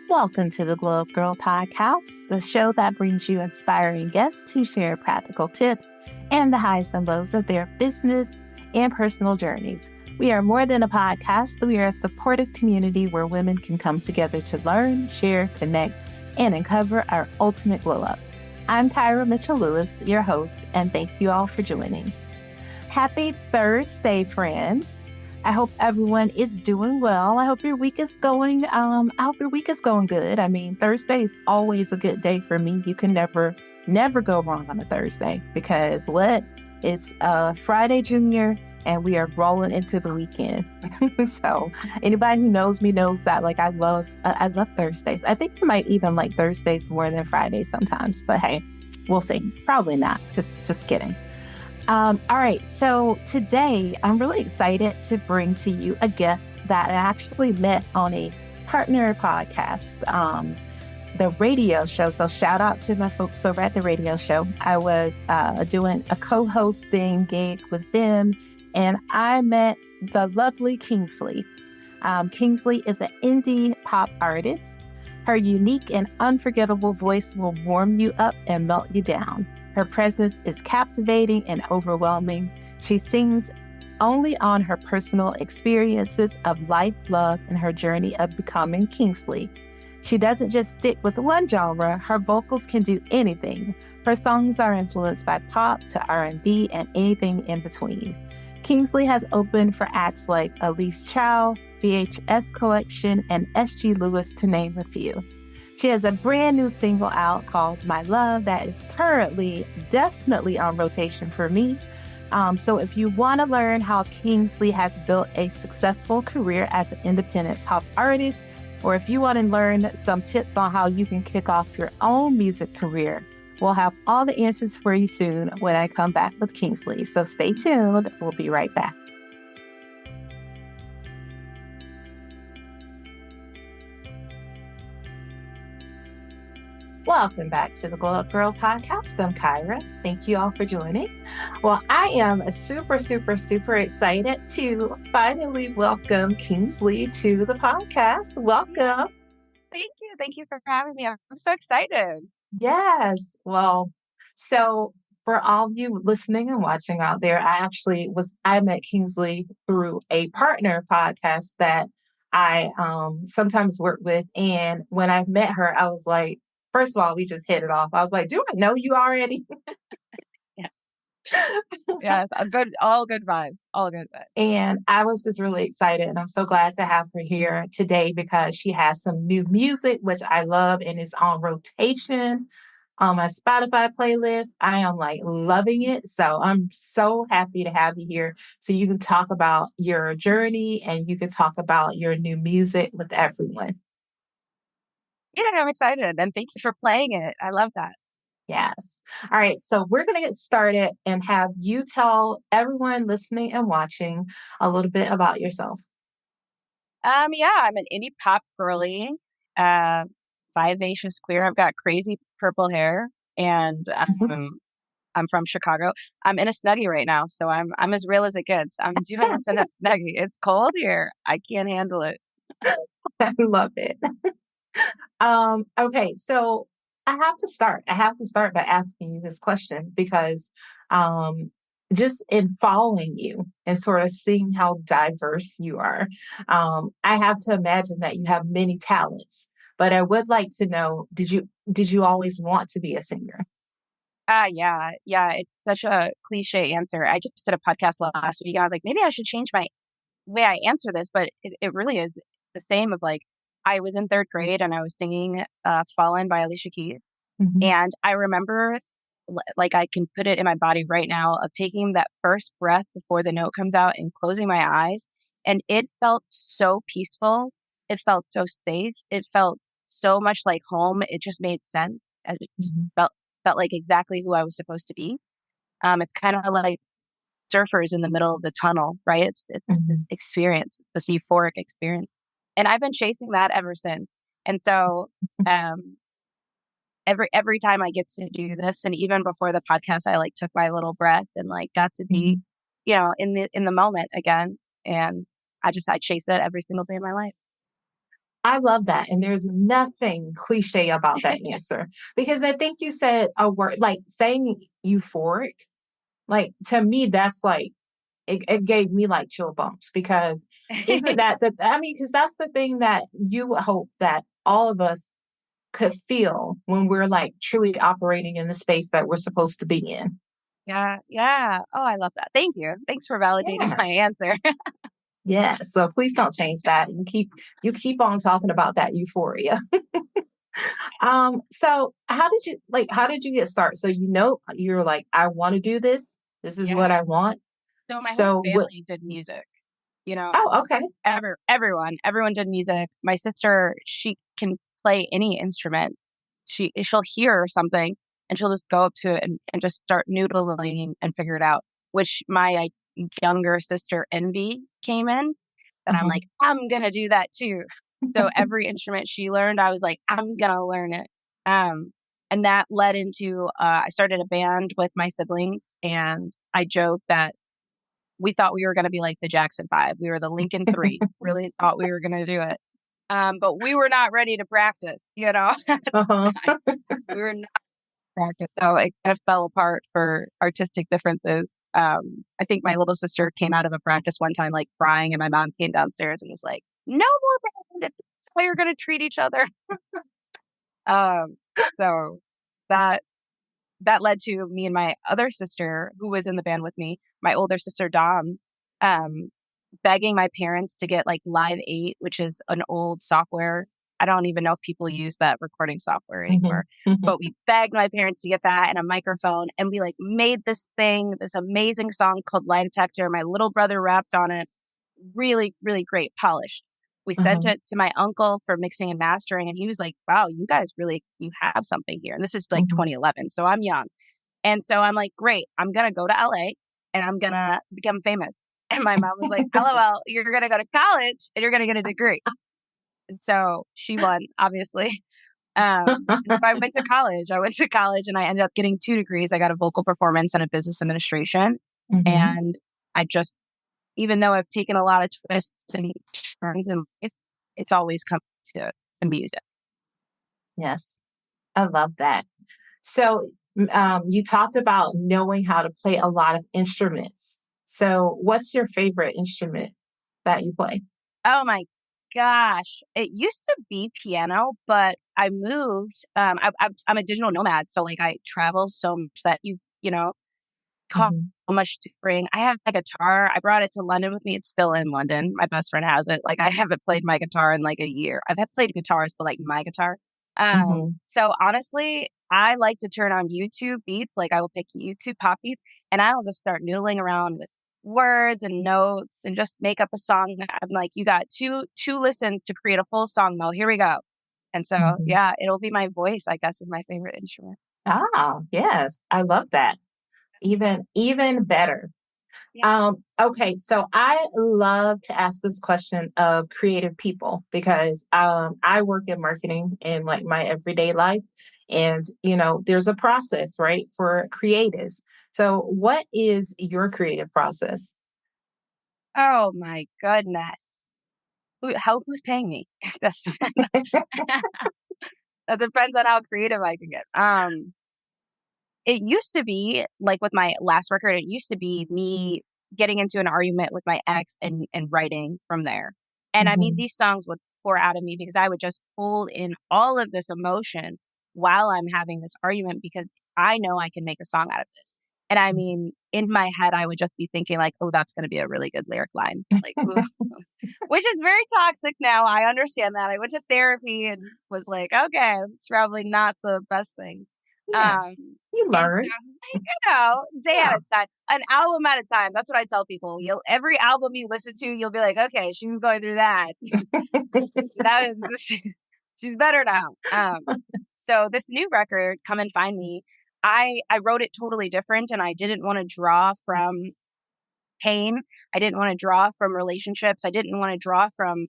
Welcome to the Gyrl Podcast, the show that brings you inspiring guests who share practical tips and the highs and lows of their business and personal journeys. We are more than a podcast. We are a supportive community where women can come together to learn, share, connect, and uncover our ultimate glow-ups. I'm Gyrl Mitchell-Lewis, your host, and thank you all for joining. Happy Thursday, friends. I hope everyone is doing well. I hope your week is going good. I mean, Thursday is always a good day for me. You can never go wrong on a Thursday because it's Friday Junior and we are rolling into the weekend. So anybody who knows me knows that I love Thursdays. I think I might even like Thursdays more than Fridays sometimes, but hey, we'll see. Probably not. Just kidding. All right, so today I'm really excited to bring to you a guest that I actually met on a partner podcast, the radio show. So shout out to my folks over at the radio show. I was doing a co-hosting gig with them, and I met the lovely Kingsley. Kingsley is an indie pop artist. Her unique and unforgettable voice will warm you up and melt you down. Her presence is captivating and overwhelming. She sings only on her personal experiences of life, love, and her journey of becoming Kingsley. She doesn't just stick with one genre. Her vocals can do anything. Her songs are influenced by pop to R&B and anything in between. Kingsley has opened for acts like Elise Chow, VHS Collection, and S.G. Lewis, to name a few. She has a brand new single out called My Love that is currently definitely on rotation for me. So if you want to learn how Kingsley has built a successful career as an independent pop artist, or if you want to learn some tips on how you can kick off your own music career, we'll have all the answers for you soon when I come back with Kingsley. So stay tuned. We'll be right back. Welcome back to the Gyrl Podcast. I'm Gyrl. Thank you all for joining. Well, I am super excited to finally welcome Kingsley to the podcast. Welcome. Thank you. Thank you for having me. I'm so excited. Yes. Well, so for all of you listening and watching out there, I met Kingsley through a partner podcast that I sometimes work with. And when I met her, I was like, first of all, we just hit it off. I was like, do I know you already? Yeah. Yes, all good vibes. And I was just really excited. And I'm so glad to have her here today because she has some new music, which I love and is on rotation on my Spotify playlist. I am loving it. So I'm so happy to have you here so you can talk about your journey and you can talk about your new music with everyone. Yeah, I'm excited. And thank you for playing it. I love that. Yes. All right. So we're going to get started and have you tell everyone listening and watching a little bit about yourself. Yeah, I'm an indie pop girly, vivacious queer. I've got crazy purple hair, and I'm from Chicago. I'm in a Snuggie right now, so I'm as real as it gets. I'm doing this in a Snuggie. It's cold here. I can't handle it. I love it. Okay, so I have to start by asking you this question because just in following you and sort of seeing how diverse you are, I have to imagine that you have many talents. But I would like to know, did you always want to be a singer? Yeah. It's such a cliche answer. I just did a podcast last week. I was like, maybe I should change my way I answer this, but it really is the same of I was in third grade and I was singing Fallen by Alicia Keys. Mm-hmm. And I remember I can put it in my body right now of taking that first breath before the note comes out and closing my eyes. And it felt so peaceful. It felt so safe. It felt so much like home. It just made sense. It felt like exactly who I was supposed to be. It's kind of like surfers in the middle of the tunnel, right? It's this experience, this euphoric experience. And I've been chasing that ever since. And so every time I get to do this, and even before the podcast, I took my little breath and got to be, in the moment again. And I chase it every single day of my life. I love that. And there's nothing cliche about that answer because I think you said a word like saying euphoric. Like to me, that's like, it gave me like chill bumps because isn't that I mean, because that's the thing that you would hope that all of us could feel when we're like truly operating in the space that we're supposed to be in. Yeah. Yeah. Oh, I love that. Thank you. Thanks for validating my Yes. answer. Yeah. So please don't change that. You keep on talking about that euphoria. So how did you get started? So you're like, I want to do this. This is what Yeah. I want. So my whole So what family did music, you know, oh, okay. everyone did music. My sister, she can play any instrument. She'll hear something and she'll just go up to it and just start noodling and figure it out, which my younger sister Envy came in and I'm Uh-huh. like, I'm going to do that too. So every instrument she learned, I was like, I'm going to learn it. And that led into, I started a band with my siblings and I joke that we thought we were going to be like the Jackson Five. We were the Lincoln Three. Really thought we were going to do it. But we were not ready to practice, you know, at the Uh-huh. time. We were not practice. So it kind of fell apart for artistic differences. I think my little sister came out of a practice one time, like crying, and my mom came downstairs and was like, no more band. If this is how you're going to treat each other. Um, so that that led to me and my other sister, who was in the band with me, my older sister Dom, um, begging my parents to get like Live 8, which is an old software. I don't even know if people use that recording software Mhm. anymore, Mhm. but we begged my parents to get that and a microphone. And we like made this thing, this amazing song called Lie Detector. My little brother rapped on it. Really, really great, polished. We sent Uh-huh. it to my uncle for mixing and mastering. And he was like, wow, you guys really, you have something here. And this is like Mhm. 2011. So I'm young. And so I'm like, great, I'm going to go to LA and I'm going to become famous. And my mom was like, LOL, you're going to go to college and you're going to get a degree. And so she won, obviously. And so I went to college. I went to college and I ended up getting 2 degrees. I got a vocal performance and a business administration. Mhm. And I just, even though I've taken a lot of twists and turns in life, it's always come to music. Yes. I love that. So, you talked about knowing how to play a lot of instruments. So, what's your favorite instrument that you play? Oh my gosh. It used to be piano, but I moved. I'm a digital nomad. So like I travel so much that you know, cost Mhm. so much to bring. I have a guitar. I brought it to London with me. It's still in London. My best friend has it. Like I haven't played my guitar in like a year. I've had played guitars, but like my guitar. Mhm. So honestly, I like to turn on YouTube beats. Like I will pick YouTube pop beats and I will just start noodling around with words and notes and just make up a song. I'm like, you got two listens to create a full song, Mo. Here we go. And so Mhm. yeah, it'll be my voice, I guess, is my favorite instrument. Ah, yes. I love that. Even better. Yeah. Okay, so I love to ask this question of creative people because I work in marketing in like my everyday life. And, there's a process, right, for creatives. So, what is your creative process? Oh my goodness. Who's paying me? That's that depends on how creative I can get. It used to be like with my last record, it used to be me getting into an argument with my ex and writing from there. And I mean, Mhm. these songs would pour out of me because I would just hold in all of this emotion while I'm having this argument because I know I can make a song out of this. And I mean, in my head, I would just be thinking like, oh, that's going to be a really good lyric line. Like, ooh. Which is very toxic now. I understand that. I went to therapy and was like, okay, it's probably not the best thing. Yes, you And so, learn. like, day at Yeah. a time, an album at a time. That's what I tell people. Every album you listen to, you'll be like, okay, she was going through that. That is, she's better now. So this new record, Come and Find Me, I wrote it totally different, and I didn't want to draw from pain. I didn't want to draw from relationships. I didn't want to draw from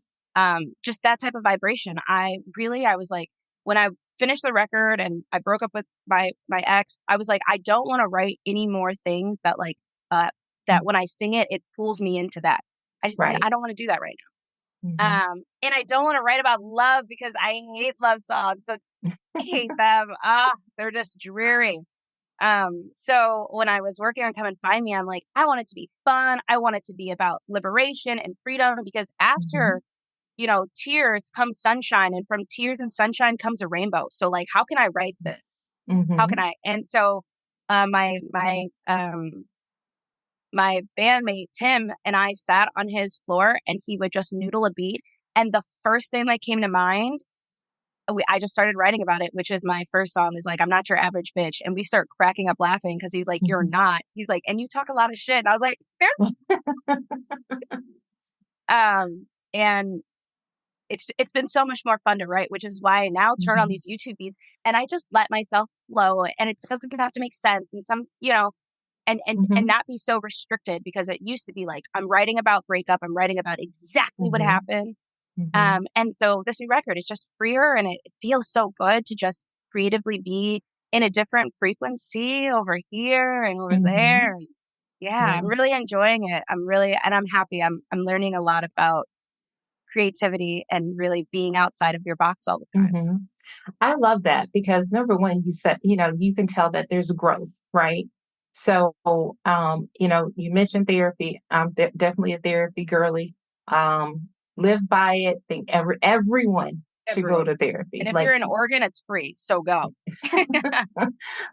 just that type of vibration. I was like, when I finished the record and I broke up with my ex, I was like, I don't want to write any more things that that when I sing it, it pulls me into that. Right. I don't want to do that right now. Mm-hmm. And I don't want to write about love because I hate love songs. So I hate them. They're just dreary. So when I was working on Come and Find Me, I'm like, I want it to be fun. I want it to be about liberation and freedom because Mm-hmm. after, tears comes sunshine, and from tears and sunshine comes a rainbow. So like, how can I write this? How Mm-hmm. can I? And so, my bandmate Tim and I sat on his floor and he would just noodle a beat. And the first thing that came to mind, I just started writing about it, which is my first song is like, I'm not your average bitch. And we start cracking up laughing because he's like, you're not. He's like, and you talk a lot of shit. And I was like, and it's been so much more fun to write, which is why I now turn on Mm-hmm. these YouTube beats and I just let myself flow and it doesn't have to make sense. And and Mm-hmm. not be so restricted because it used to be like, I'm writing about breakup. I'm writing about exactly what Mm-hmm. happened. Mm-hmm. And so this new record is just freer and it feels so good to just creatively be in a different frequency over here and over Mm-hmm. there. And yeah, Yeah. I'm really enjoying it. And I'm happy. I'm learning a lot about creativity and really being outside of your box all the time. Mm-hmm. I love that because number one, you said, you can tell that there's growth, right? So, you mentioned therapy. I'm definitely a therapy girly. Live by it. Think everyone should go Everyone. to therapy. And if Like, you're in Oregon, it's free. So go.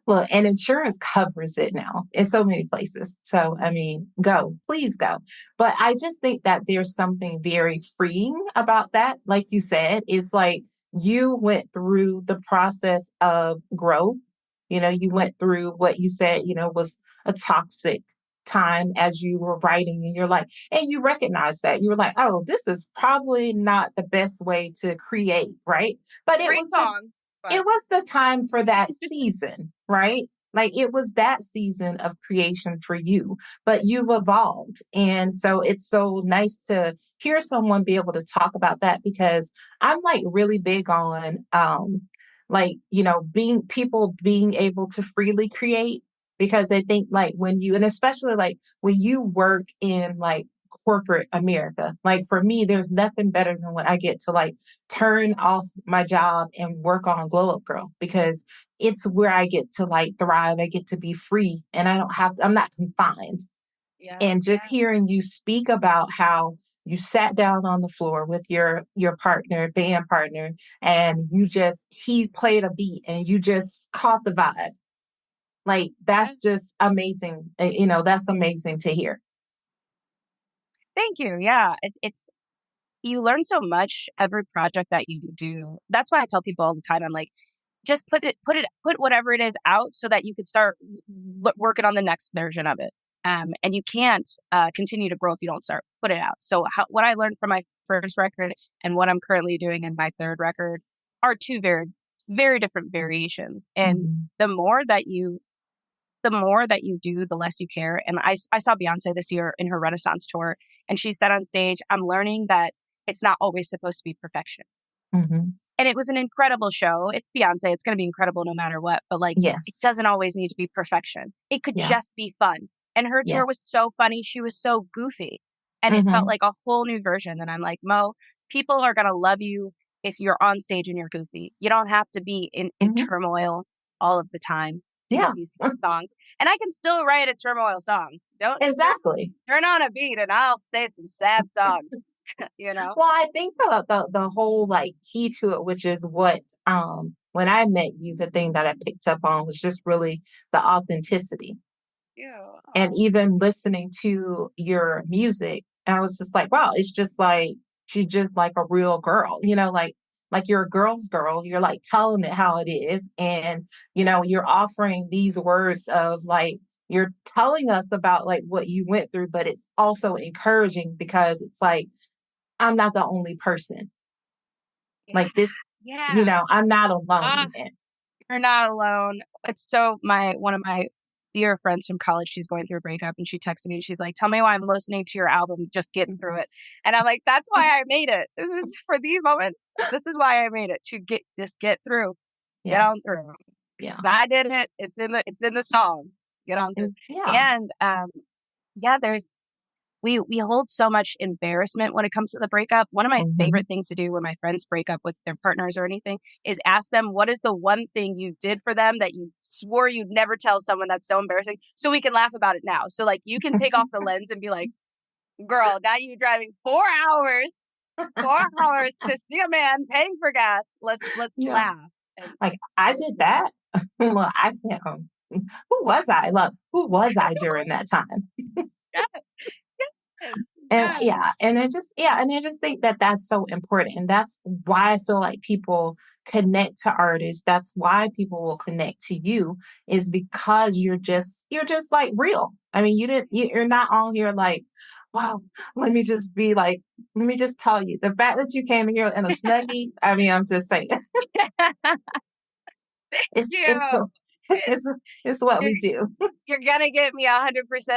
well, and insurance covers it now in so many places. So, I mean, go, please go. But I just think that there's something very freeing about that. Like you said, it's like you went through the process of growth. You went through what you said, was a toxic time as you were writing, and you're like, and you recognize that you were like, oh, this is probably not the best way to create, right? But it Great was the song, but it was the time for that season, right? Like it was that season of creation for you, but you've evolved. And so it's so nice to hear someone be able to talk about that because I'm like really big on being able to freely create because I think like and especially like when you work in like corporate America, like for me, there's nothing better than when I get to like turn off my job and work on Glow Up Girl because it's where I get to like thrive. I get to be free and I'm not confined. yeah. And just hearing you speak about how you sat down on the floor with your partner, band partner, and he played a beat and you just caught the vibe. Like Yeah. that's just amazing. That's amazing to hear. Thank you. Yeah. It's you learn so much every project that you do. That's why I tell people all the time. I'm like, just put whatever it is out so that you could start working on the next version of it. And you can't continue to grow if you don't put it out. So what I learned from my first record and what I'm currently doing in my third record are two very, very different variations. And Mhm. the more that you, the more that you do, the less you care. And I saw Beyonce this year in her Renaissance tour, and she said on stage, I'm learning that it's not always supposed to be perfection. Mhm. And it was an incredible show. It's Beyonce. It's going to be incredible no matter what. But like, it Yes. doesn't always need to be perfection. It could Yeah. just be fun. And her tour was Yes. so funny. She was so goofy. And it felt Mhm. like a whole new version. And I'm like, Mo, people are going to love you if you're on stage and you're goofy. You don't have to be in Mhm. turmoil all of the time to get Yeah. these songs. And I can still write a turmoil song. Don't Exactly. turn on a beat and I'll say some sad songs, you know? Well, I think the whole like key to it, which is what when I met you, the thing that I picked up on was just really the authenticity. Yeah. And even listening to your music, I was just like, wow, it's just like she's just like a real girl, like you're a girl's girl. You're like telling it how it is. And, you're offering these words of like, you're telling us about like what you went through, but it's also encouraging because it's like, I'm not the only person Yeah. like this, Yeah. I'm not Ah, alone in it. you're not alone. It's so one of my dear friends from college, she's going through a breakup and she texted me and she's like, tell me why I'm listening to your album, just getting through it. And I'm like, that's why I made it. This is for these moments. This is why I made it to get through, get Yeah. on through. Yeah. Because I did it. It's in the song. Get on through. Yeah. And yeah, we hold so much embarrassment when it comes to the breakup. One of my favorite things to do when my friends break up with their partners or anything is ask them, what is the one thing you did for them that you swore you'd never tell someone that's so embarrassing, so we can laugh about it now. So like you can take off the lens and be like, girl, got you driving 4 hours to see a man paying for gas. Let's Yeah. laugh. Like I did that. Well, who was I? Look, who was I during that time? Yes. Yes. And Yes. and I just think that that's so important. And that's why I feel like people connect to artists. That's why people will connect to you, is because you're just like real. I mean, you're not on here like, wow, let me just be like, let me just tell you the fact that you came here in a snuggie. I mean, I'm just saying, it's, it's, You. it's, it's what we do. You're going to get me 100%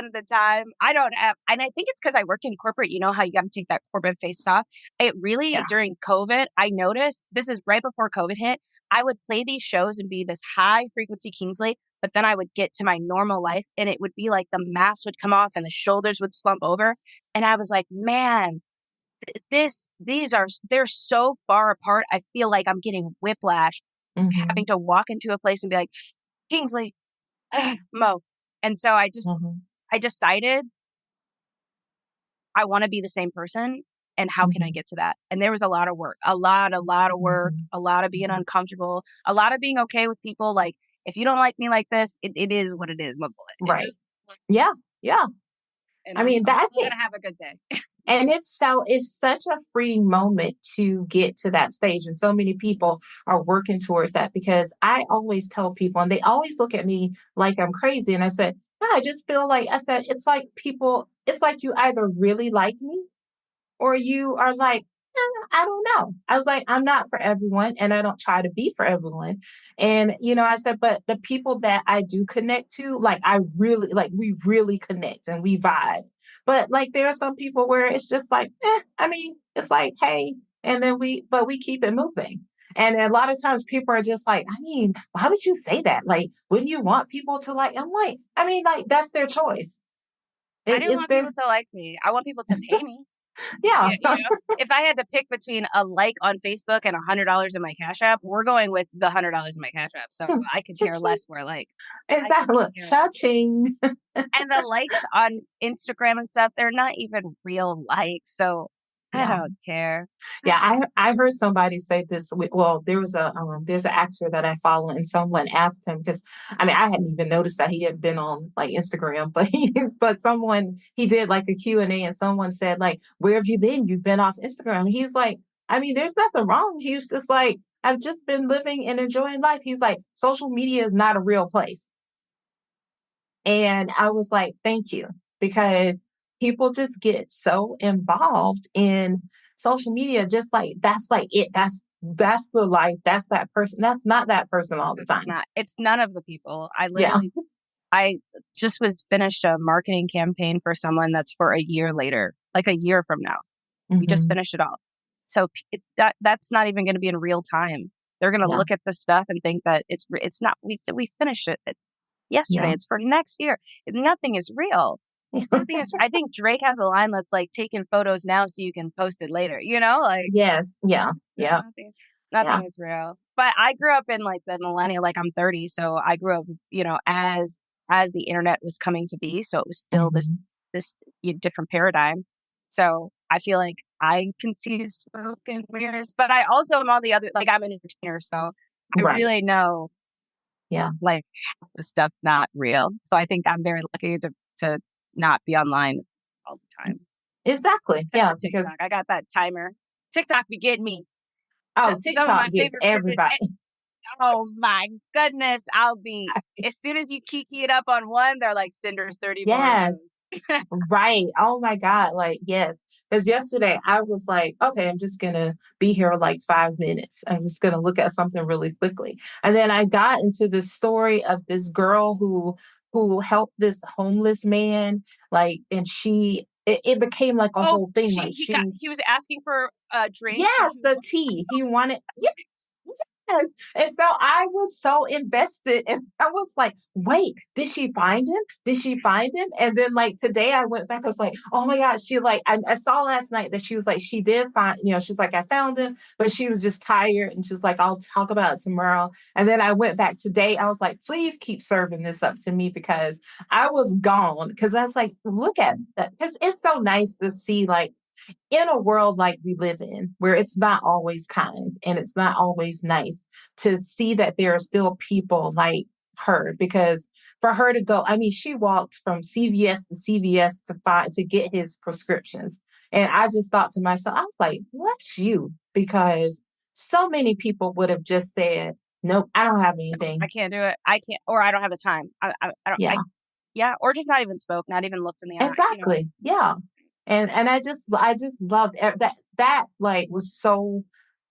of the time. I don't have, and I think it's because I worked in corporate. You know how you got to take that corporate face off? It really, Yeah. during COVID, I noticed, this is right before COVID hit, I would play these shows and be this high frequency Kingsley, but then I would get to my normal life and it would be like the mask would come off and the shoulders would slump over. And I was like, man, they're so far apart. I feel like I'm getting whiplash having to walk into a place and be like, Kingsley, Mo. And so I decided I want to be the same person. And how can I get to that? And there was a lot of work, a lot of work, a lot of being uncomfortable, a lot of being okay with people. Like, if you don't like me like this, it is what it is, my boy. Right. Yeah. Yeah. And I mean, that's I'm it. going to have a good day. And it's such a freeing moment to get to that stage. And so many people are working towards that, because I always tell people, and they always look at me like I'm crazy. And I said, no, I just feel like, I said, it's like you either really like me or you are like, I don't know. I was like, I'm not for everyone, and I don't try to be for everyone. And, I said, but the people that I do connect to, like, we really connect and we vibe. But like, there are some people where it's just like, I mean, it's like, hey, and then we keep it moving. And a lot of times people are just like, I mean, why would you say that? Like, wouldn't you want people to like, I'm like, I mean, like, that's their choice. I didn't want people to like me. I want people to pay me. Yeah. If I had to pick between a like on Facebook and $100 in my Cash App, we're going with the $100 in my Cash App. So I could care less where like. Exactly. Cha-ching. And the likes on Instagram and stuff, they're not even real likes. So I don't care. Yeah, I heard somebody say this. Well, there's an actor that I follow, and someone asked him, because I mean, I hadn't even noticed that he had been on like Instagram, but he did like a Q&A, and someone said like, where have you been? You've been off Instagram. And he's like, I mean, there's nothing wrong. He's just like, I've just been living and enjoying life. He's like, social media is not a real place. And I was like, thank you, because people just get so involved in social media, just like that's like it. That's the life. That's that person. That's not that person all the time. It's none of the people. I just was finished a marketing campaign for someone that's for a year later, like a year from now. We just finished it all. So that's not even going to be in real time. They're going to look at the stuff and think that it's not. We finished it yesterday. Yeah. It's for next year. Nothing is real. I think Drake has a line that's like, taking photos now so you can post it later. Like, yes, yeah. Nothing is real. But I grew up in like the millennial, like I'm 30, so I grew up, as the internet was coming to be. So it was still this different paradigm. So I feel like I can see smoke and mirrors, but I also am all the other, like I'm an entertainer, so I really know, like half the stuff not real. So I think I'm very lucky to not be online all the time. Exactly. Except for TikTok. Because I got that timer. TikTok be getting me. Oh, TikTok gets everybody. Oh my goodness. I'll be, as soon as you kiki it up on one, they're like, send her 30 more. Yes. Right. Oh my God. Like, yes. Because yesterday I was like, okay, I'm just going to be here like 5 minutes. I'm just going to look at something really quickly. And then I got into this story of this girl who helped this homeless man, like, and it became like a whole thing. He was asking for a drink. Yes, the tea. He wanted, yes, Yes. And so I was so invested and I was like, wait, did she find him? Did she find him? And then like today I went back, I was like, oh my God, she like, I saw last night that she was like, she did find, she's like, I found him, but she was just tired. And she's like, I'll talk about it tomorrow. And then I went back today. I was like, please keep serving this up to me because I was gone. Because I was like, look at that. Because it's so nice to see like, in a world like we live in, where it's not always kind and it's not always nice, to see that there are still people like her, because for her to go, I mean, she walked from CVS to CVS to get his prescriptions. And I just thought to myself, I was like, bless you, because so many people would have just said, nope, I don't have anything. I can't do it. I can't, or I don't have the time. I don't, Yeah. Yeah. Or just not even spoke, not even looked in the eye. Exactly. Yeah. And I just loved that like was so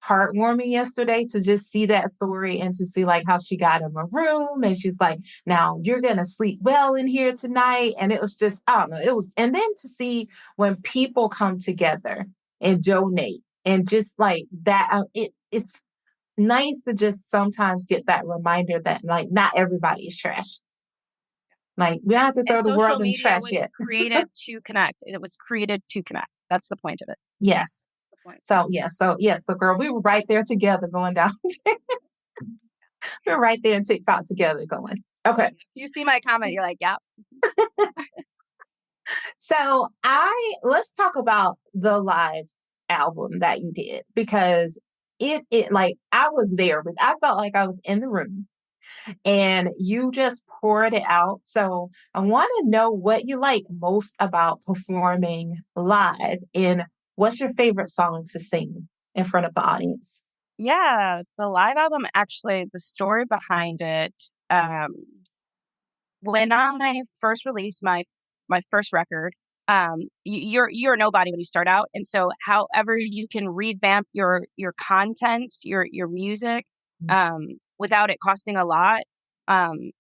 heartwarming yesterday to just see that story and to see like how she got him a room and she's like, now you're gonna sleep well in here tonight. And it was just, I don't know, it was, and then to see when people come together and donate and just like that, it's nice to just sometimes get that reminder that like not everybody is trash. Like we don't have to throw the world in trash yet. Created to connect. It was created to connect. That's the point of it. Yes. So girl, we were right there together going down. We're right there in TikTok together going. Okay. You see my comment, you're like, yeah. So let's talk about the live album that you did, because it like I was there, but I felt like I was in the room. And you just poured it out. So I want to know what you like most about performing live and what's your favorite song to sing in front of the audience? Yeah, the live album, actually, the story behind it, when I first released my first record, you're nobody when you start out. And so however you can revamp your content, your music, without it costing a lot,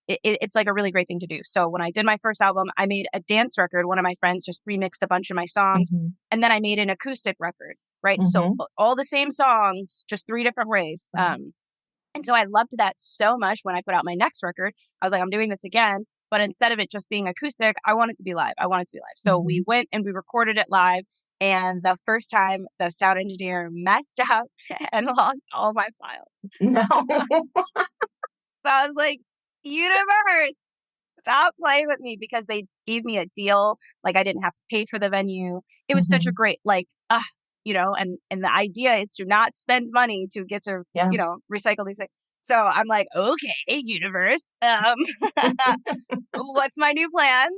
it's like a really great thing to do. So when I did my first album, I made a dance record. One of my friends just remixed a bunch of my songs, and then I made an acoustic record, right? So all the same songs, just 3 different ways. And so I loved that so much. When I put out my next record, I was like, I'm doing this again, but instead of it just being acoustic, I want it to be live. So we went and we recorded it live. And the first time, the sound engineer messed up and lost all my files. No. So I was like, universe, stop playing with me, because they gave me a deal. Like I didn't have to pay for the venue. It was such a great, like, and the idea is to not spend money to get to, recycle these things. So I'm like, okay, universe, what's my new plan?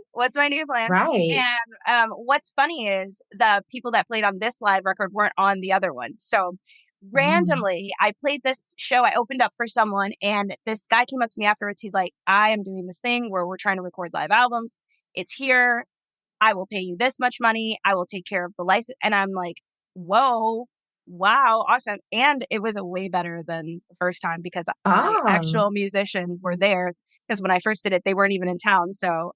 Right. And what's funny is the people that played on this live record weren't on the other one. So randomly, I played this show. I opened up for someone, and this guy came up to me afterwards. He's like, I am doing this thing where we're trying to record live albums. It's here. I will pay you this much money. I will take care of the license. And I'm like, whoa, wow, awesome. And it was a way better than the first time, because the actual musicians were there. Because when I first did it, they weren't even in town. So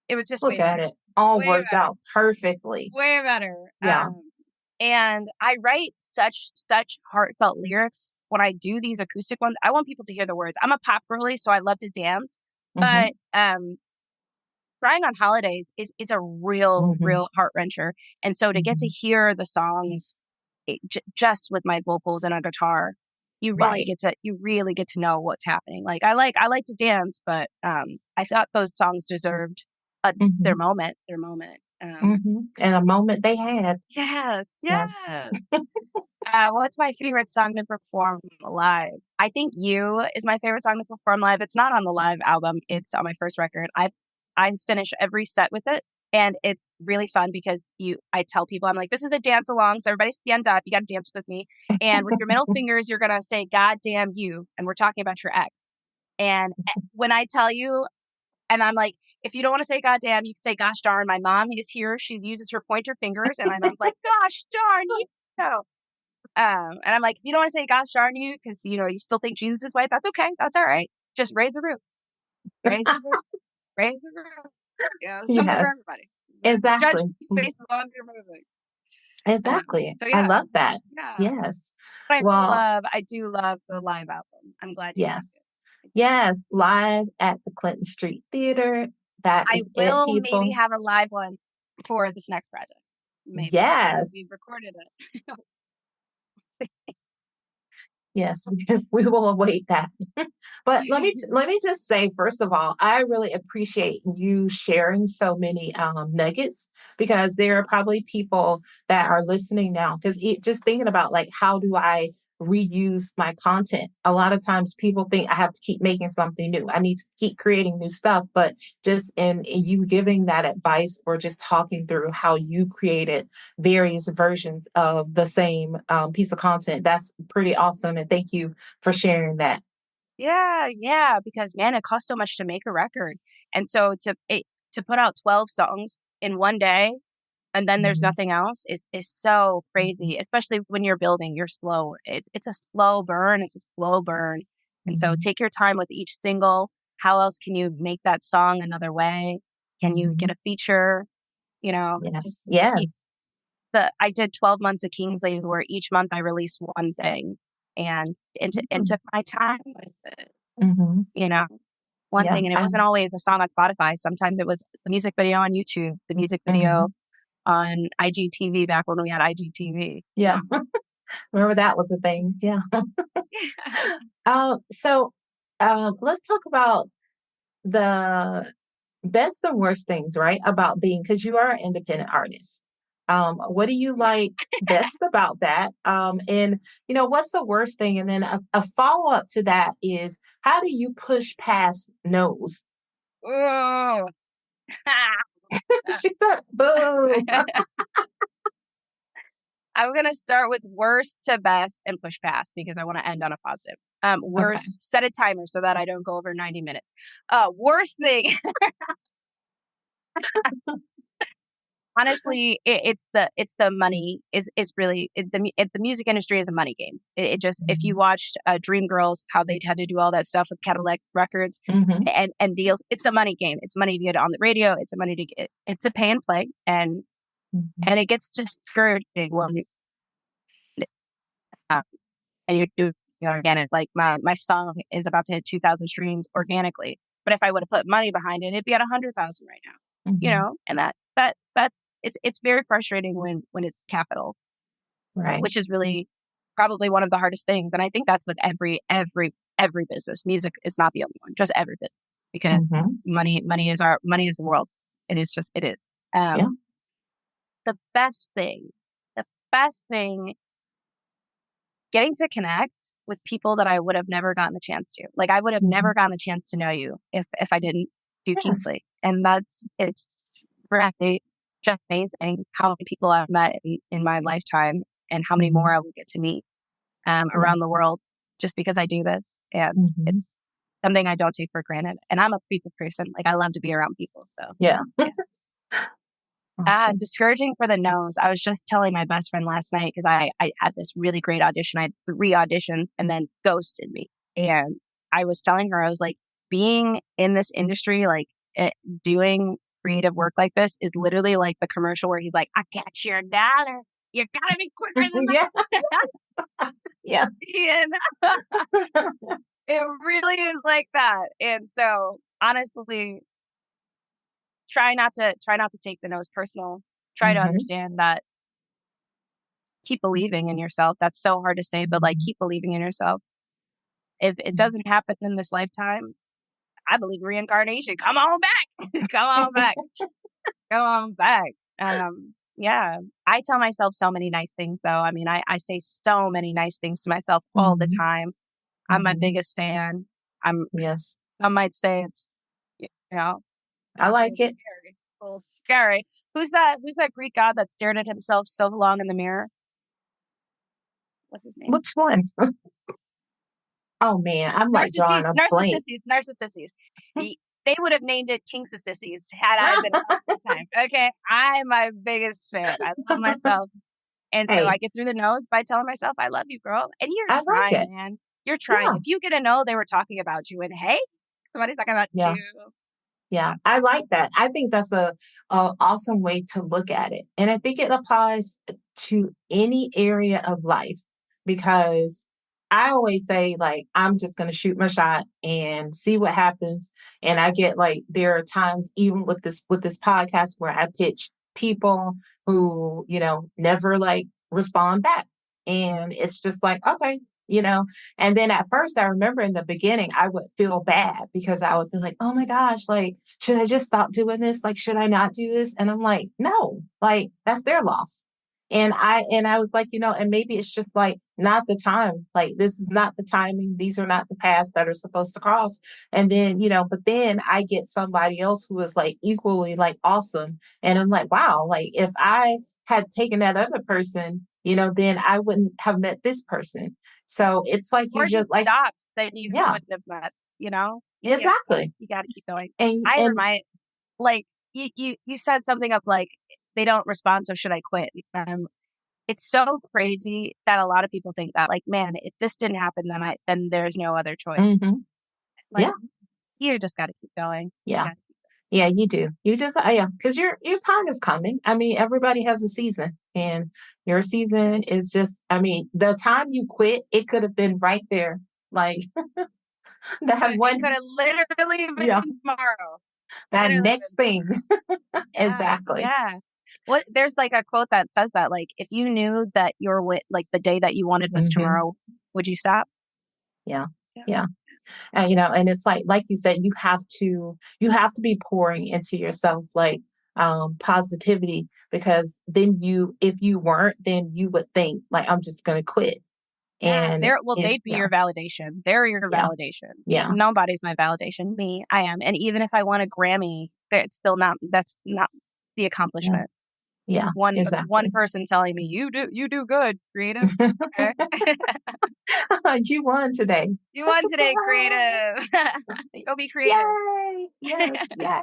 it was just look at it. All worked out perfectly. Way better. Yeah. And I write such heartfelt lyrics when I do these acoustic ones. I want people to hear the words. I'm a pop girly, so I love to dance. But Crying on Holidays is a real heart wrencher. And so to get to hear the songs just with my vocals and a guitar, you really get to know what's happening. Like I like to dance, but I thought those songs deserved their moment. And a moment they had. Yes. What's my favorite song to perform live? I think You is my favorite song to perform live. It's not on the live album. It's on my first record. I finish every set with it. And it's really fun because I tell people, I'm like, this is a dance along. So everybody stand up. You got to dance with me. And with your middle fingers, you're going to say, God damn you. And we're talking about your ex. And when I tell you, and I'm like, if you don't want to say God damn, you can say, gosh darn. My mom is here. She uses her pointer fingers. And my mom's like, gosh darn you. And I'm like, if you don't want to say gosh darn you, because, you still think Jesus is white, that's okay. That's all right. Just raise the roof. Raise the roof. Raise the roof. Something for everybody. Exactly. Judge space as long as you're moving. Exactly. So I yeah, love that. yeah. Yes. But Well, I do love the live album. I'm glad you liked yes. it. Yes. Live at the Clinton Street Theater. That I is it, will maybe people. have a live one for this next project. Maybe after we've Yes. recorded it. Yes, we will await that. But let me just say, first of all, I really appreciate you sharing so many nuggets, because there are probably people that are listening now. Because just thinking about, like, how do I reuse my content? A lot of times people think I have to keep making something new. I need to keep creating new stuff. But just in you giving that advice, or just talking through how you created various versions of the same piece of content. That's pretty awesome. And thank you for sharing that. Yeah, yeah, because man, it costs so much to make a record. And so to put out 12 songs in one day and then there's Mhm. nothing else is so Mhm. crazy, especially when you're building, you're slow. It's a slow burn, it's a slow burn. And so Mhm. take your time with each single. How else can you make that song another way? Can you get Mhm. a feature? You know, Yes. e- Yes. I did 12 months of Kingsley where each month I released one thing and Mhm. took my time with it, Mhm. you know, one Yeah. thing. And it wasn't always a song on Spotify. Sometimes it was the music video on YouTube, the music video Mhm. on IGTV back when we had IGTV, you Yeah. know. Remember that was a thing. Yeah. So let's talk about the best and worst things, right? About being, because you are an independent artist. What do you like best about that? And what's the worst thing? And then a follow up to that is, how do you push past no's? Oh, She said, "Boo." I'm gonna start with worst to best and push past because I want to end on a positive. Okay. Worst, set a timer so that I don't go over 90 minutes. Worst thing, honestly, it's the money is really the music industry is a money game. It just if you Mhm. watched Dream Girls, how they had to do all that stuff with Cadillac Records Mhm. and deals, it's a money game. It's money to get on the radio. It's a money to get. It's a pay and play, Mhm. and it gets discouraging when uh, and you do organic. Like my song is about to hit 2,000 streams organically, but if I would have put money behind it, it'd be at 100,000 right now. Mhm. And that's it's very frustrating when it's capital, Right. which is really probably one of the hardest things. And I think that's with every business. Music is not the only one, just every business, because Mhm. money is the world. It is just it is. Yeah. Um, the best thing, the best thing getting to connect with people that I would have never gotten the chance to. Like I would have Mhm. never gotten the chance to know you if I didn't do Yes. Kingsley. And it's breathtaking, just amazing how many people I've met in my lifetime and how many more Mhm. I will get to meet around the Yes. world just because I do this. And Mhm. it's something I don't take for granted. And I'm a people person. Like I love to be around people. So Yeah. yeah. Awesome. Discouraging for the no's. I was just telling my best friend last night because I had this really great audition. I had 3 auditions and then ghosted me. And I was telling her, I was like, being in this industry, like doing creative work like this is literally like the commercial where he's like, I got your dollar. You gotta be quicker than Yeah. that. Yes. And it really is like that. And so honestly, try not to take the no's personal. Try to Mhm. understand that keep believing in yourself. That's so hard to say, but like Mhm. keep believing in yourself. If it doesn't happen in this lifetime, I believe reincarnation. Come on back. Come on back. Come on back. Yeah. I tell myself so many nice things though. I mean, I say so many nice things to myself all the Mhm. time. I'm my Mhm. biggest fan. I'm Yes. I might say it's you know, I it's a little like it. scary. A little scary. Who's that Greek god that stared at himself so long in the mirror? What's his name? Which one? Oh man, I'm like drawing Narcissus, a blank. narcississes, narcississes. They would have named it King Sississies had I been alive at the time. Okay. I'm my biggest fan. I love myself. And so Hey, I get through the notes by telling myself, I love you, girl. And you're I like trying, it. man. You're trying. Yeah. If you get a no, they were talking about you. And hey, somebody's talking about Yeah. you. Yeah, I like that. I think that's a awesome way to look at it. And I think it applies to any area of life, because I always say, like, I'm just going to shoot my shot and see what happens. And I get like, there are times even with this podcast where I pitch people who, never like respond back. And it's just like, okay, and then at first I remember in the beginning, I would feel bad because I would be like, oh my gosh, like, should I just stop doing this? Like, should I not do this? And I'm like, no, like, that's their loss. And I was like, and maybe it's just like not the time. Like, this is not the timing. These are not the paths that are supposed to cross. And then, but then I get somebody else who is like equally like awesome. And I'm like, wow, like if I had taken that other person, then I wouldn't have met this person. So it's like you Or just just like, stopped that you yeah, wouldn't have met, you know? exactly. You got to keep going. And Like, you said something of like, they don't respond, so should I quit? It's so crazy that a lot of people think that, like, man, if this didn't happen, then there's no other choice. mhm, Like, yeah, you just got to keep going. yeah. Yeah, you do. You just, yeah, because your time is coming. I mean, everybody has a season, and your season is just, I mean, the time you quit, it could have been right there. Like that It one, could have literally yeah, been tomorrow. that Literally next been thing. Yeah, Exactly. yeah. What there's like a quote that says that, like, if you knew that like the day that you wanted was Hmm. tomorrow, would you stop? Yeah. Yeah. Yeah. And and it's like you said, you have to be pouring into yourself, like positivity, because then if you weren't, then you would think like, I'm just gonna quit. Yeah, And they'd be yeah, your validation. They're your yeah, validation. yeah, Nobody's my validation. Me, I am. And even if I won a Grammy, that's not the yeah, accomplishment. yeah, That's one exactly. person telling me you do good, creative. Okay. You won today. You won today, creative. Go be creative. Yay! Yes, yay.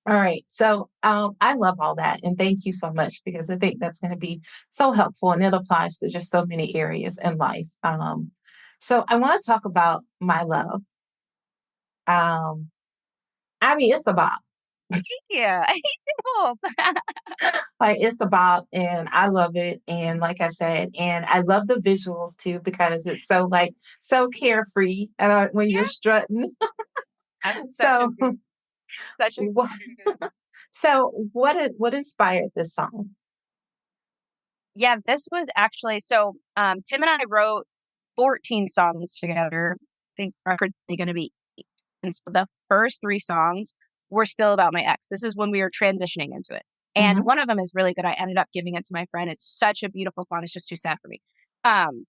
All right. So I love all that. And thank you so much, because I think that's going to be so helpful, and it applies to just so many areas in life. So I want to talk about my love. Um, I mean, it's about, Yeah. Simple. like, it's about, and I love it. And like I said, and I love the visuals too, because it's so like, so carefree when you're Yeah. strutting. That's such a So, good such a what, what inspired this song? Yeah, this was actually so, Tim and I wrote 14 songs together. I think record's only gonna be 8. And so the first 3 songs were still about my ex. This is when we were transitioning into it. And Hmm. one of them is really good. I ended up giving it to my friend. It's such a beautiful song. It's just too sad for me. Um,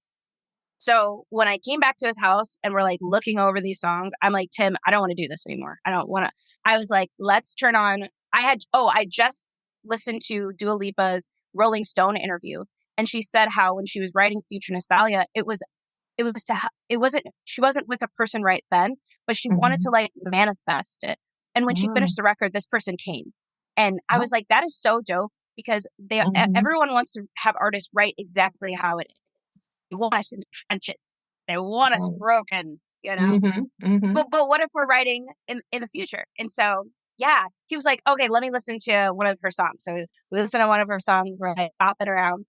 so when I came back to his house and we're like looking over these songs, I'm like, Tim, I don't want to do this anymore. I don't want to. I was like, let's turn on. I just listened to Dua Lipa's Rolling Stone interview. And she said how when she was writing Future Nostalgia, it wasn't, she wasn't with a person right then, but she wanted to Hmm. like manifest it. And when she finished Mm. the record, this person came. And I was Oh, like, that is so dope, because mhm, everyone wants to have artists write exactly how it is. They want us in the trenches. They want us right. broken, you know? Mhm, mhm, But what if we're writing in the future? And so, yeah, he was like, okay, let me listen to one of her songs. So we listened to one of her songs, we're like bopping around.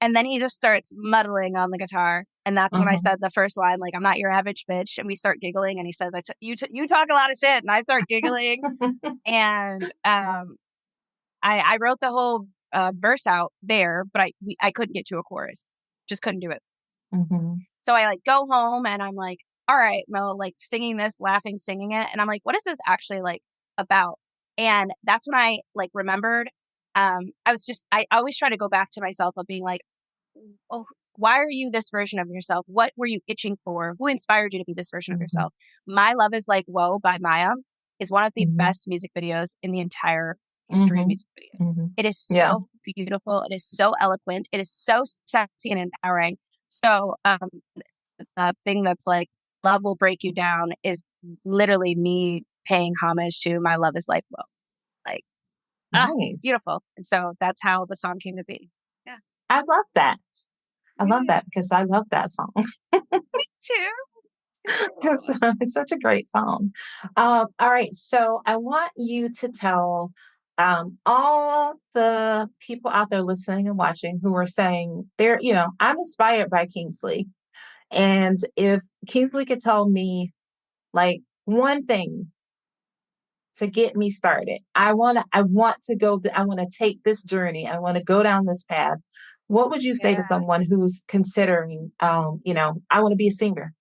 And then he just starts muddling on the guitar. And that's when I uh-huh. said the first line, like, I'm not your average bitch. And we start giggling. And he says, you talk a lot of shit. And I start giggling. And I wrote the whole verse out there, but I couldn't get to a chorus. Just couldn't do it. Mhm, So I like go home and I'm like, all right, Mo, like singing this, laughing, singing it. And I'm like, what is this actually like about? And that's when I like remembered. I always try to go back to myself of being like, oh, why are you this version of yourself? What were you itching for? Who inspired you to be this version of mhm, yourself? My Love Is Like Whoa by Maya is one of the mhm, best music videos in the entire history of mhm, music videos. mhm. It is Yeah, so beautiful. It is so eloquent. It is so sexy and empowering. So, the thing that's like, love will break you down is literally me paying homage to My Love Is Like Whoa. Like, ah, nice. beautiful. And so that's how the song came to be. Yeah. I love that. I love Yeah. that because I love that song. Me too. It's, Too. it's such a great song. All right, so I want you to tell all the people out there listening and watching who are saying I'm inspired by Kingsley. And if Kingsley could tell me like one thing to get me started, I want to take this journey. I want to go down this path. What would you say to someone who's considering, I want to be a singer?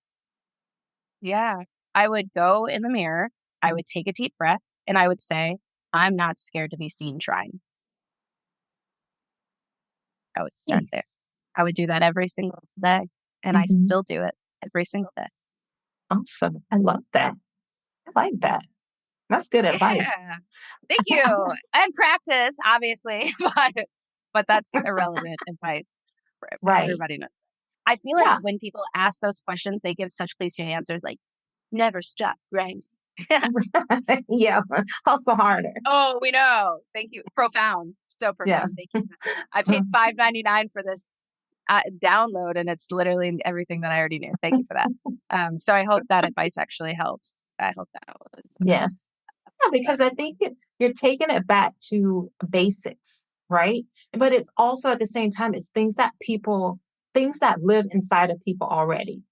Yeah. I would go in the mirror. I would take a deep breath and I would say, I'm not scared to be seen trying. I would start there. I would do that every single day. And I still do it every single day. Awesome. I love that. I like that. That's good advice. Thank you. And practice, obviously, but that's irrelevant advice for everybody knows. I feel like when people ask those questions, they give such cliche answers like, never stop grinding. Yeah. Hustle harder. Oh, we know. Thank you. Profound. So profound. Yes. Thank you. I paid $5.99 for this download, and it's literally everything that I already knew. Thank you for that. So I hope that advice actually helps. I hope that was. Yes. Yeah, because I think you're taking it back to basics, right? But it's also at the same time, it's things that live inside of people already.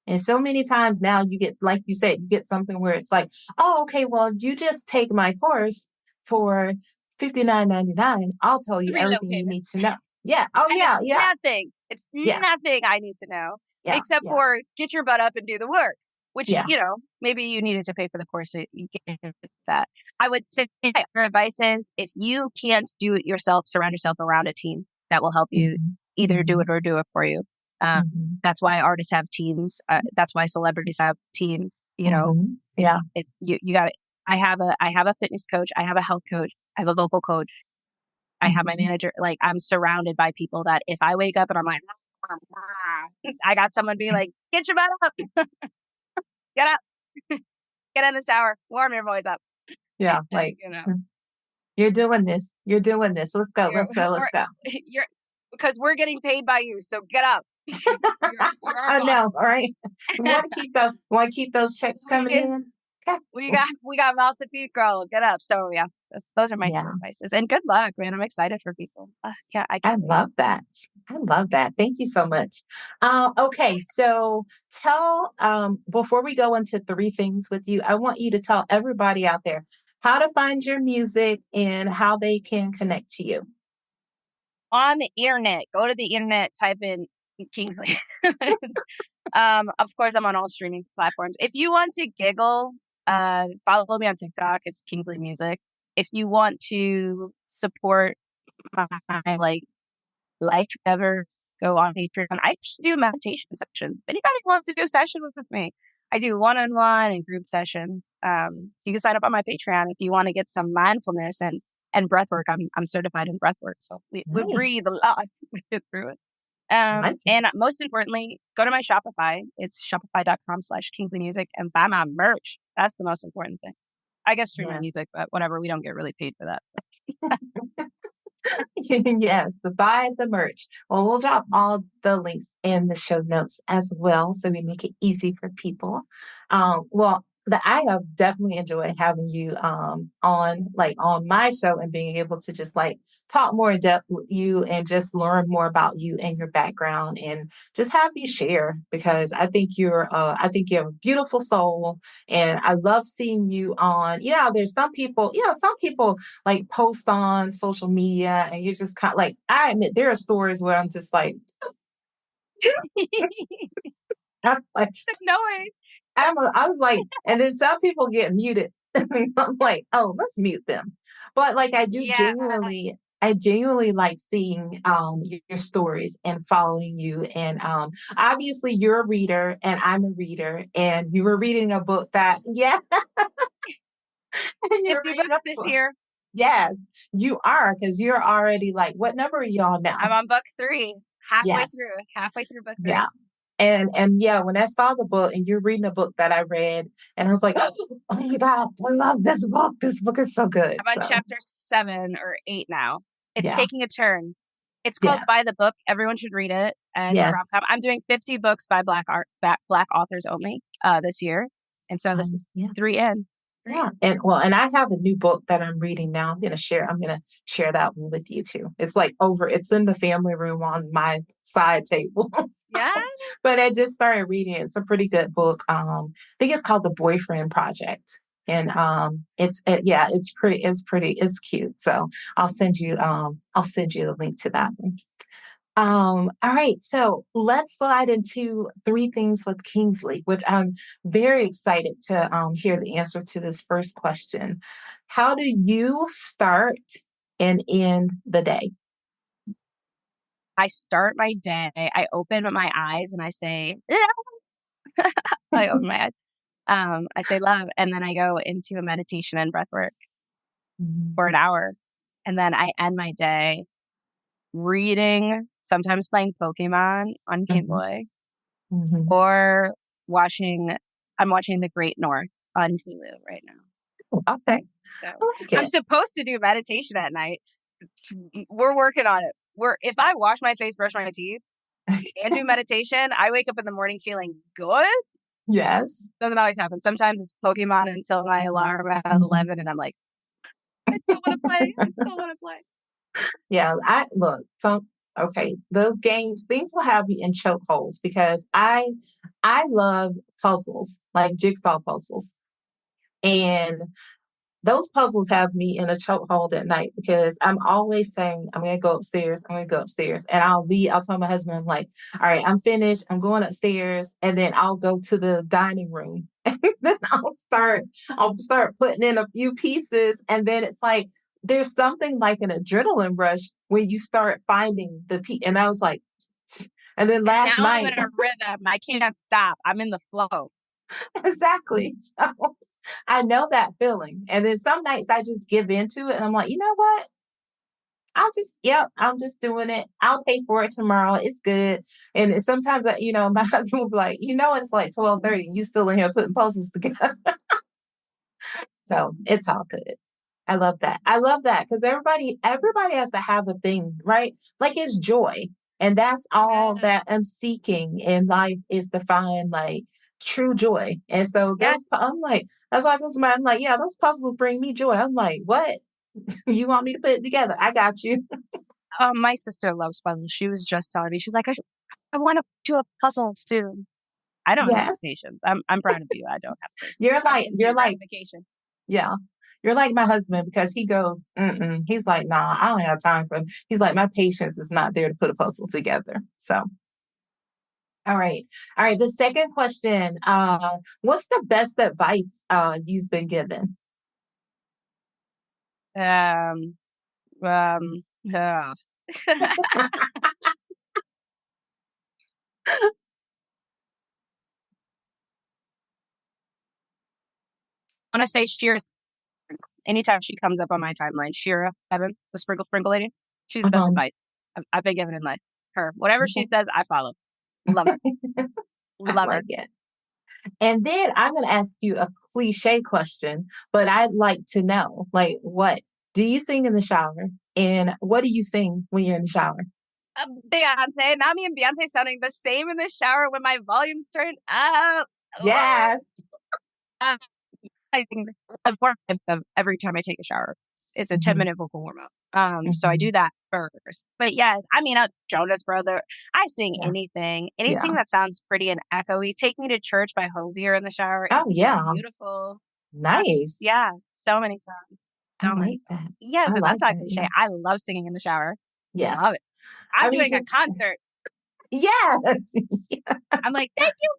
And so many times now you get, like you said, you get something where it's like, oh, okay, well, you just take my course for $59.99. I'll tell you everything you need to know. Yeah. Oh, and yeah. It's yeah. nothing. It's nothing I need to know, except for get your butt up and do the work, which, maybe you needed to pay for the course. So you get that. I would say your advice is if you can't do it yourself, surround yourself around a team that will help you either do it or do it for you. That's why artists have teams. That's why celebrities have teams. Yeah. You got it. I have a fitness coach. I have a health coach. I have a vocal coach. I have my manager. Like I'm surrounded by people that if I wake up and I'm like, I got someone being like, get your butt up, get up, get in the shower, warm your voice up. Yeah, like you're doing this. You're doing this. Let's go. Let's go. Because we're getting paid by you. So get up. I know. All right. We want to keep those checks coming in. Okay. We got mouths to feed, girl. Get up. So yeah, those are my two advices. And good luck, man. I'm excited for people. I love that. I love that. Thank you so much. Okay, so tell before we go into 3 things with you, I want you to tell everybody out there how to find your music and how they can connect to you. On the internet, go to the internet, type in Kingsley. Of course, I'm on all streaming platforms. If you want to giggle, follow me on TikTok. It's Kingsley Music. If you want to support my life ever, go on Patreon. I just do meditation sessions. If anybody wants to do a session with me, I do one-on-one and group sessions. You can sign up on my Patreon if you want to get some mindfulness and breath work. I'm certified in breath work, so we breathe a lot. We get through it. And most importantly, go to my Shopify. It's shopify.com/Kingsley Music and buy my merch. That's the most important thing. I guess stream my music, but whatever. We don't get really paid for that. So. Yes, buy the merch. Well, we'll drop all the links in the show notes as well, so we make it easy for people. I have definitely enjoyed having you on my show and being able to just talk more in depth with you and just learn more about you and your background and just have you share, because I think you have a beautiful soul, and I love seeing you on. There's some people post on social media and you're just kind of I admit there are stories where I'm just like I'm like noise. I was like, and then some people get muted. I'm like, oh, let's mute them. But I do genuinely like seeing your stories and following you. And obviously you're a reader and I'm a reader, and you were reading a book that 50 books this year. Yes, you are, because you're already what number are y'all now? I'm on book 3, halfway through book 3. Yeah. And when I saw the book and you're reading a book that I read, and I was like, oh my God, I love this book. This book is so good. I'm on chapter 7 or 8 now. It's taking a turn. It's called By the Book. Everyone should read it. And I'm doing 50 books by Black authors only this year. And so this is 3 in. Yeah. And I have a new book that I'm reading now. I'm going to share that one with you too. It's in the family room on my side table. Yeah. But I just started reading it. It's a pretty good book. I think it's called The Boyfriend Project. And it's cute. So I'll send you a link to that one. All right, so let's slide into three things with Kingsley, which I'm very excited to hear the answer to this first question. How do you start and end the day? I start my day, I open my eyes and I say, I open my eyes. I say love, and then I go into a meditation and breath work for an hour. And then I end my day reading, sometimes playing Pokemon on Game Mhm, Boy, mhm. or I'm watching The Great North on Hulu right now. Okay, So I like I'm it. supposed to do meditation at night. We're working on it. If I wash my face, brush my teeth, and do meditation, I wake up in the morning feeling good. Yes. Doesn't always happen. Sometimes it's Pokemon until my alarm at Mhm. 11, and I'm like, I still want to play. I still want to play. Yeah, okay, those games, these will have you in chokeholds because I love puzzles, like jigsaw puzzles. And those puzzles have me in a chokehold at night because I'm always saying, I'm going to go upstairs. I'm going to go upstairs. And I'll tell my husband, I'm like, all right, I'm finished. I'm going upstairs. And then I'll go to the dining room. And then I'll start putting in a few pieces. And then it's like, there's something like an adrenaline rush when you start finding and I was like, and then And last now I'm night, in a rhythm. I can't stop. I'm in the flow. exactly. So I know that feeling. And then some nights I just give into it and I'm like, you know what? I'm just doing it. I'll pay for it tomorrow. It's good. And sometimes, my husband will be like, it's like 12:30 and you still in here putting puzzles together. So it's all good. I love that. I love that because everybody has to have a thing, right? Like it's joy. And that's all Yes. that I'm seeking in life is to find like true joy. And so Yes. I'm like, that's why I told somebody, I'm like, yeah, those puzzles bring me joy. I'm like, what? You want me to put it together? I got you. My sister loves puzzles. She was just telling me, she's like, I want to do a puzzles too. I don't have the Yes. patience. I'm proud of you. I don't have patience. You're I'm like, you're instant like, gratification. yeah. You're like my husband because he goes, mm-mm. He's like, nah, I don't have time for him. He's like, my patience is not there to put a puzzle together. So, all right. All right. The second question, what's the best advice you've been given? Um, yeah. I want to say Shears. Anytime she comes up on my timeline, Shira Evan, the sprinkle lady, she's the best Um, advice I've been given in life. Her, whatever she okay. says, I follow. Love her. I Love her. like it. And then I'm going to ask you a cliche question, but I'd like to know, like, what do you sing in the shower? And what do you sing when you're in the shower? Beyonce. Now me and Beyonce sounding the same in the shower when my volume's turned up. Yes. Uh, I think a warm up of every time I take a shower. It's a Mhm, 10-minute vocal warm up. So I mhm. do that first. But yes, I mean, Jonas Brother. I sing Yeah. anything Yeah. that sounds pretty and echoey. Take Me to Church by Hosier in the shower is Oh, yeah. beautiful. Nice. Yeah, so many songs. I So like many that. songs. Yes, I and that's like not that. cliche. Yeah. I love singing in the shower. Love it. Yes. I'm I mean, doing a because, concert. yes. I'm like, thank you.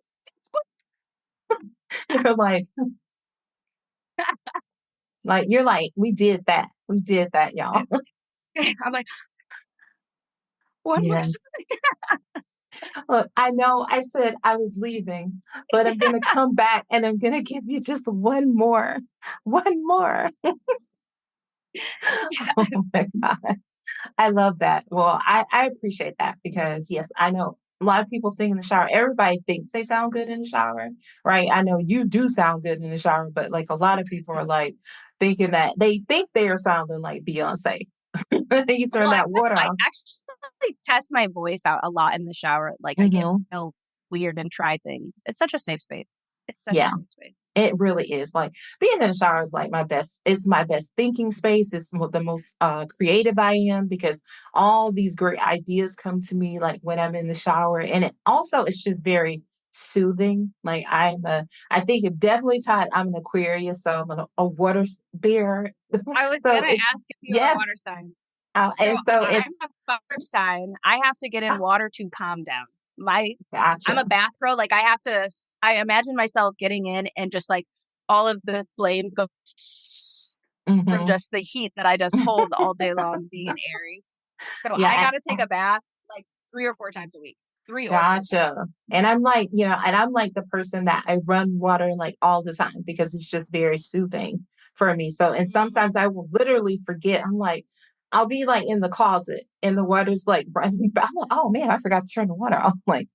You're you're like, we did that. We did that, y'all. I'm like, one more song. Yes. Look, I know I said I was leaving, but I'm going to come back and I'm going to give you just one more. One more. Oh my God. I love that. Well, I appreciate that because, yes, I know a lot of people sing in the shower. Everybody thinks they sound good in the shower, right? I know you do sound good in the shower, but like a lot of people are like thinking that they think they are sounding like Beyonce. You turn Well, that water I off. actually test my voice out a lot in the shower. Like I get Hmm. real weird and try things. It's such a safe space. It's such a Yeah. safe space. It really is. Like being in the shower is like it's my best thinking space. It's the most creative I am because all these great ideas come to me like when I'm in the shower. And it's just very soothing. Like I think it definitely tied, I'm an Aquarius, so I'm a water bear. I was So gonna it's, ask if you were a yes. water sign. So And so I'm it's, a fire sign. I have to get in water to calm down. I'm gotcha. a bath girl. Like I imagine myself getting in and just like all of the flames go from Hmm. just the heat that I just hold all day long being Aries. So I Yeah. got to take a bath like 3 or 4 times a week. 3 or 4 times. Gotcha. And I'm like, and I'm like the person that I run water like all the time because it's just very soothing for me. So, and sometimes I will literally forget. I'm like, I'll be like in the closet and the water's like running. But I'm like, oh man, I forgot to turn the water off. Like,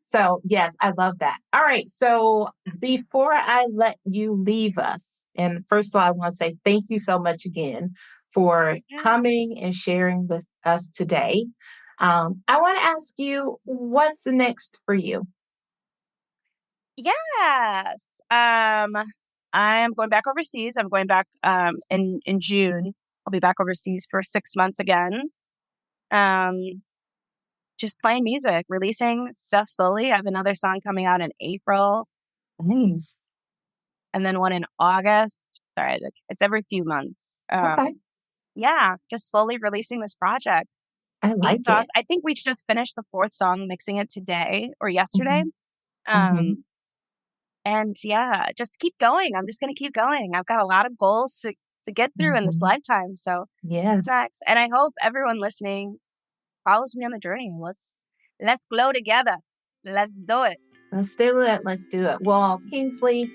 so yes, I love that. All right. So before I let you leave us, and first of all, I want to say thank you so much again for Yeah. coming and sharing with us today. I want to ask you, what's next for you? Yes. I am going back overseas. I'm going back in June. I'll be back overseas for 6 months again. Um, just playing music, releasing stuff slowly. I have another song coming out in April Nice. and then one in August. Sorry, it's every few months. Okay. Yeah, just slowly releasing this project. I 8 like songs. it. I think we just finished the 4th song, mixing it today or yesterday. Hmm. Hmm. Um, and yeah, just keep going. I'm just gonna keep going. I've got a lot of goals to get through in this Hmm. lifetime. So what's Yes. next? And I hope everyone listening follows me on the journey. Let's glow together. Let's do it. Let's do it. Let's do it. Well, Kingsley,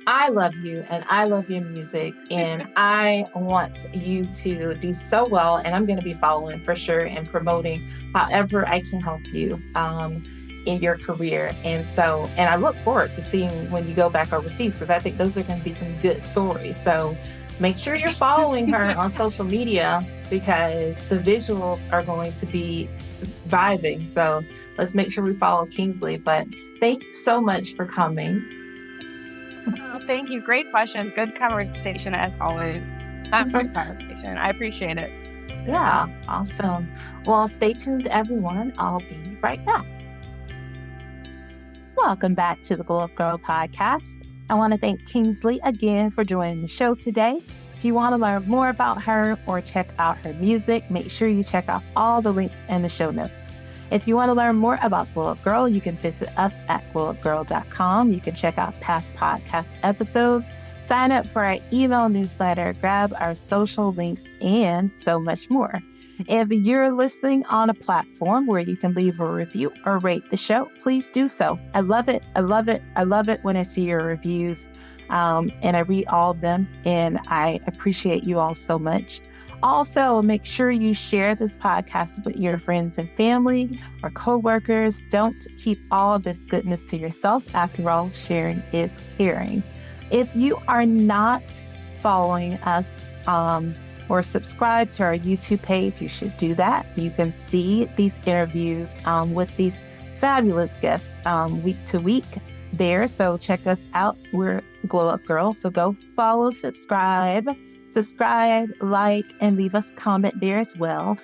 I love you and I love your music and I want you to do so well. And I'm going to be following for sure and promoting however I can help you in your career. And I look forward to seeing when you go back overseas because I think those are going to be some good stories. So make sure you're following her on social media because the visuals are going to be vibing. So let's make sure we follow Kingsley. But thank you so much for coming. Oh, thank you. Great question. Good conversation as always. Good conversation. I appreciate it. Yeah, awesome. Well, stay tuned, everyone. I'll be right back. Welcome back to the Gyrl Podcast. I want to thank Kingsley again for joining the show today. If you want to learn more about her or check out her music, make sure you check out all the links in the show notes. If you want to learn more about Gyrl, you can visit us at gyrl.com. You can check out past podcast episodes, sign up for our email newsletter, grab our social links, and so much more. If you're listening on a platform where you can leave a review or rate the show, please do so. I love it. I love it. I love it when I see your reviews, and I read all of them, and I appreciate you all so much. Also, make sure you share this podcast with your friends and family or coworkers. Don't keep all of this goodness to yourself. After all, sharing is caring. If you are not following us or subscribe to our YouTube page, you should do that. You can see these interviews with these fabulous guests week to week there. So check us out. We're Glow Up Gyrl. So go follow, subscribe, like, and leave us a comment there as well.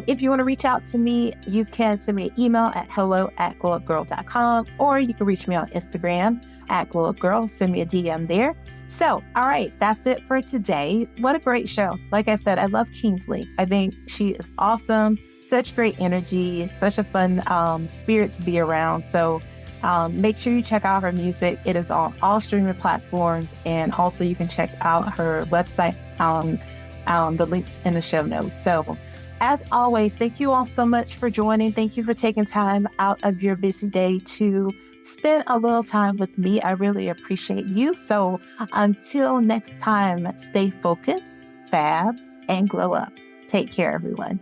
If you want to reach out to me, you can send me an email at hello@glowupgirl.com, or you can reach me on Instagram at glowupgirl. Send me a DM there. So, all right, that's it for today. What a great show. Like I said, I love Kingsley. I think she is awesome. Such great energy, such a fun spirit to be around. So make sure you check out her music. It is on all streaming platforms. And also you can check out her website, the links in the show notes. So as always, thank you all so much for joining. Thank you for taking time out of your busy day to spend a little time with me. I really appreciate you. So until next time, stay focused, fab, and glow up. Take care, everyone.